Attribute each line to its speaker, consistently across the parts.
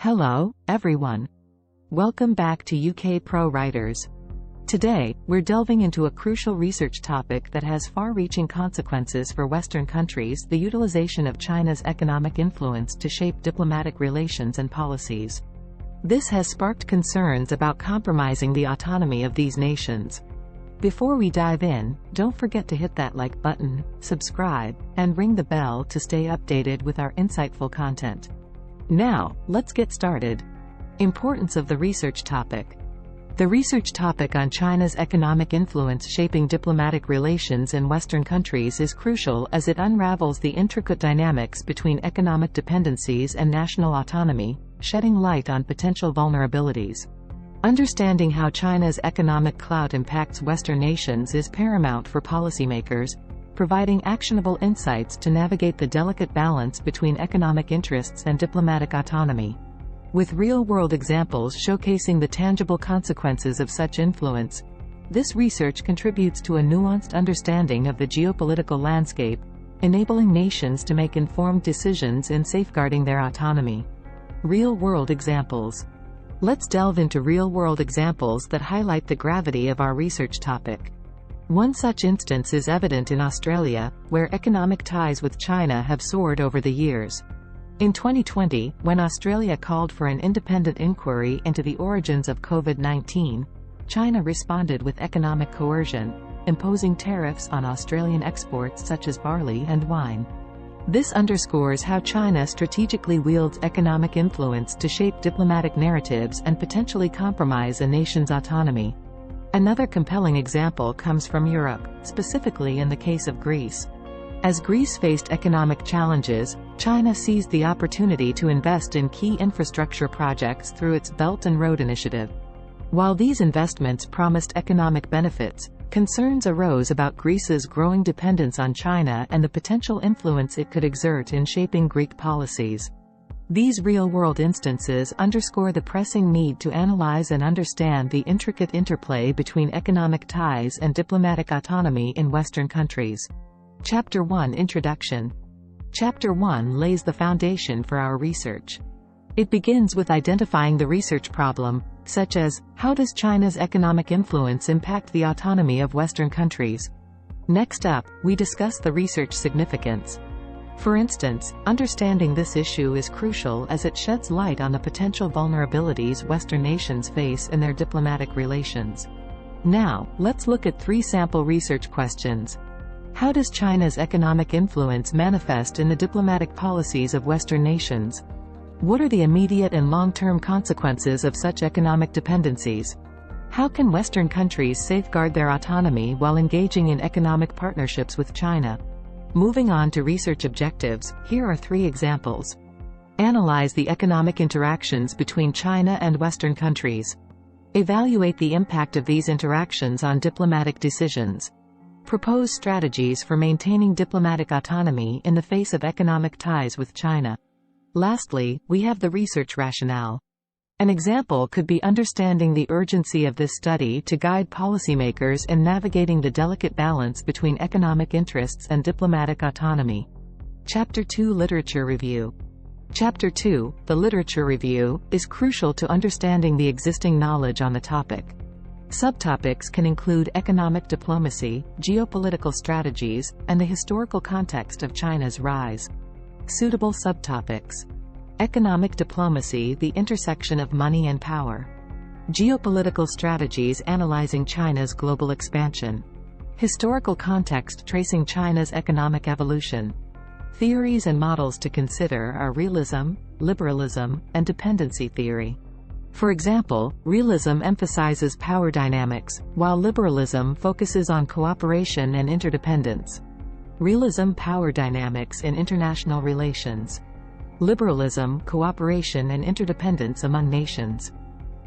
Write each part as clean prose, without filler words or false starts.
Speaker 1: Hello, everyone. Welcome back to UK Pro Writers. Today, we're delving into a crucial research topic that has far-reaching consequences for Western countries: the utilization of China's economic influence to shape diplomatic relations and policies. This has sparked concerns about compromising the autonomy of these nations. Before we dive in, don't forget to hit that like button, subscribe, and ring the bell to stay updated with our insightful content. Now, let's get started. Importance of the research topic. The research topic on China's economic influence shaping diplomatic relations in Western countries is crucial as it unravels the intricate dynamics between economic dependencies and national autonomy, shedding light on potential vulnerabilities. Understanding how China's economic clout impacts Western nations is paramount for policymakers, providing actionable insights to navigate the delicate balance between economic interests and diplomatic autonomy. With real-world examples showcasing the tangible consequences of such influence, this research contributes to a nuanced understanding of the geopolitical landscape, enabling nations to make informed decisions in safeguarding their autonomy. Real-world examples. Let's delve into real-world examples that highlight the gravity of our research topic. One such instance is evident in Australia, where economic ties with China have soared over the years. In 2020, when Australia called for an independent inquiry into the origins of COVID-19, China responded with economic coercion, imposing tariffs on Australian exports such as barley and wine. This underscores how China strategically wields economic influence to shape diplomatic narratives and potentially compromise a nation's autonomy. Another compelling example comes from Europe, specifically in the case of Greece. As Greece faced economic challenges, China seized the opportunity to invest in key infrastructure projects through its Belt and Road Initiative. While these investments promised economic benefits, concerns arose about Greece's growing dependence on China and the potential influence it could exert in shaping Greek policies. These real-world instances underscore the pressing need to analyze and understand the intricate interplay between economic ties and diplomatic autonomy in Western countries. Chapter 1 Introduction. Chapter 1 lays the foundation for our research. It begins with identifying the research problem, such as, how does China's economic influence impact the autonomy of Western countries? Next up, we discuss the research significance. For instance, understanding this issue is crucial as it sheds light on the potential vulnerabilities Western nations face in their diplomatic relations. Now, let's look at 3 sample research questions. How does China's economic influence manifest in the diplomatic policies of Western nations? What are the immediate and long-term consequences of such economic dependencies? How can Western countries safeguard their autonomy while engaging in economic partnerships with China? Moving on to research objectives, here are 3 examples. Analyze the economic interactions between China and Western countries. Evaluate the impact of these interactions on diplomatic decisions. Propose strategies for maintaining diplomatic autonomy in the face of economic ties with China. Lastly, we have the research rationale. An example could be understanding the urgency of this study to guide policymakers in navigating the delicate balance between economic interests and diplomatic autonomy. Chapter 2 Literature Review. Chapter 2, the literature review, is crucial to understanding the existing knowledge on the topic. Subtopics can include economic diplomacy, geopolitical strategies, and the historical context of China's rise. Suitable subtopics. Economic diplomacy, the intersection of money and power. Geopolitical strategies analyzing China's global expansion. Historical context tracing China's economic evolution. Theories and models to consider are realism, liberalism, and dependency theory. For example, realism emphasizes power dynamics, while liberalism focuses on cooperation and interdependence. Realism power dynamics in international relations. Liberalism, cooperation and interdependence among nations.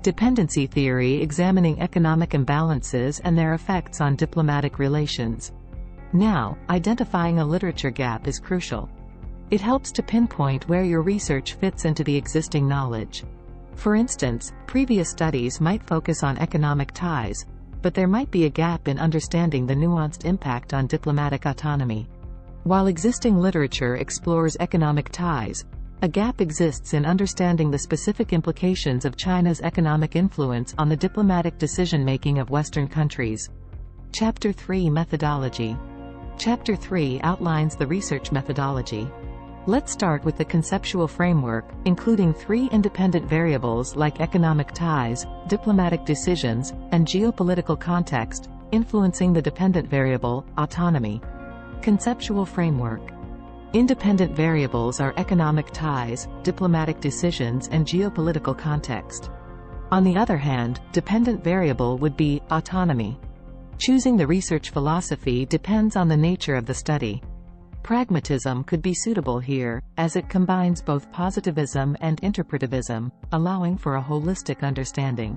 Speaker 1: Dependency theory examining economic imbalances and their effects on diplomatic relations. Now, identifying a literature gap is crucial. It helps to pinpoint where your research fits into the existing knowledge. For instance, previous studies might focus on economic ties, but there might be a gap in understanding the nuanced impact on diplomatic autonomy. While existing literature explores economic ties, A gap exists in understanding the specific implications of China's economic influence on the diplomatic decision-making of Western countries. Chapter 3 Methodology. Chapter 3 outlines the research methodology. Let's start with the conceptual framework, including 3 independent variables like economic ties, diplomatic decisions, and geopolitical context, influencing the dependent variable, autonomy. Conceptual framework. Independent variables are economic ties, diplomatic decisions, and geopolitical context. On the other hand, dependent variable would be autonomy. Choosing the research philosophy depends on the nature of the study. Pragmatism could be suitable here, as it combines both positivism and interpretivism, allowing for a holistic understanding.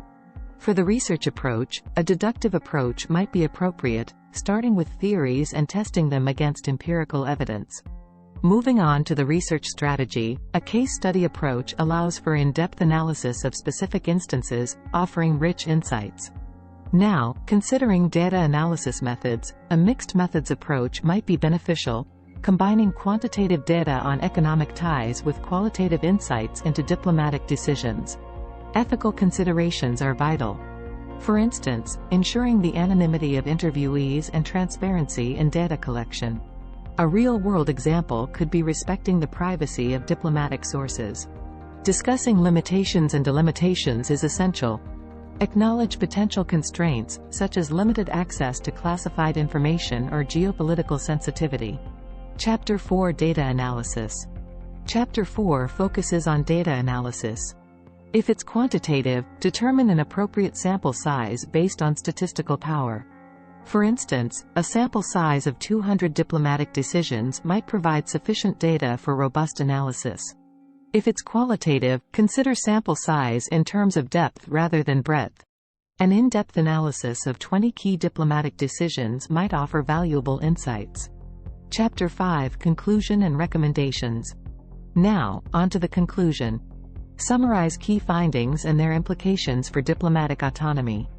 Speaker 1: For the research approach, a deductive approach might be appropriate, starting with theories and testing them against empirical evidence. Moving on to the research strategy, a case study approach allows for in-depth analysis of specific instances, offering rich insights. Now, considering data analysis methods, a mixed methods approach might be beneficial, combining quantitative data on economic ties with qualitative insights into diplomatic decisions. Ethical considerations are vital. For instance, ensuring the anonymity of interviewees and transparency in data collection. A real-world example could be respecting the privacy of diplomatic sources. Discussing limitations and delimitations is essential. Acknowledge potential constraints, such as limited access to classified information or geopolitical sensitivity. Chapter 4 Data Analysis. Chapter 4 focuses on data analysis. If it's quantitative, determine an appropriate sample size based on statistical power. For instance, a sample size of 200 diplomatic decisions might provide sufficient data for robust analysis. If it's qualitative, consider sample size in terms of depth rather than breadth. An in-depth analysis of 20 key diplomatic decisions might offer valuable insights. Chapter 5 Conclusion and Recommendations. Now, on to the conclusion. Summarize key findings and their implications for diplomatic autonomy.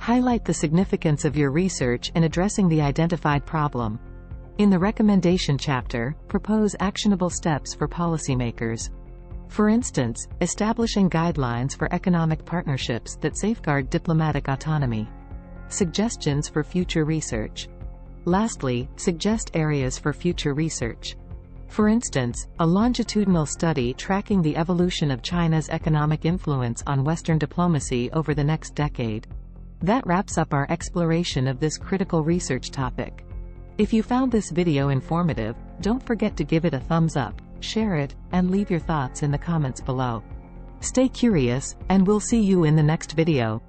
Speaker 1: Highlight the significance of your research in addressing the identified problem. In the recommendation chapter, propose actionable steps for policymakers. For instance, establishing guidelines for economic partnerships that safeguard diplomatic autonomy. Suggestions for future research. Lastly, suggest areas for future research. For instance, a longitudinal study tracking the evolution of China's economic influence on Western diplomacy over the next decade. That wraps up our exploration of this critical research topic. If you found this video informative, don't forget to give it a thumbs up, share it, and leave your thoughts in the comments below. Stay curious, and we'll see you in the next video.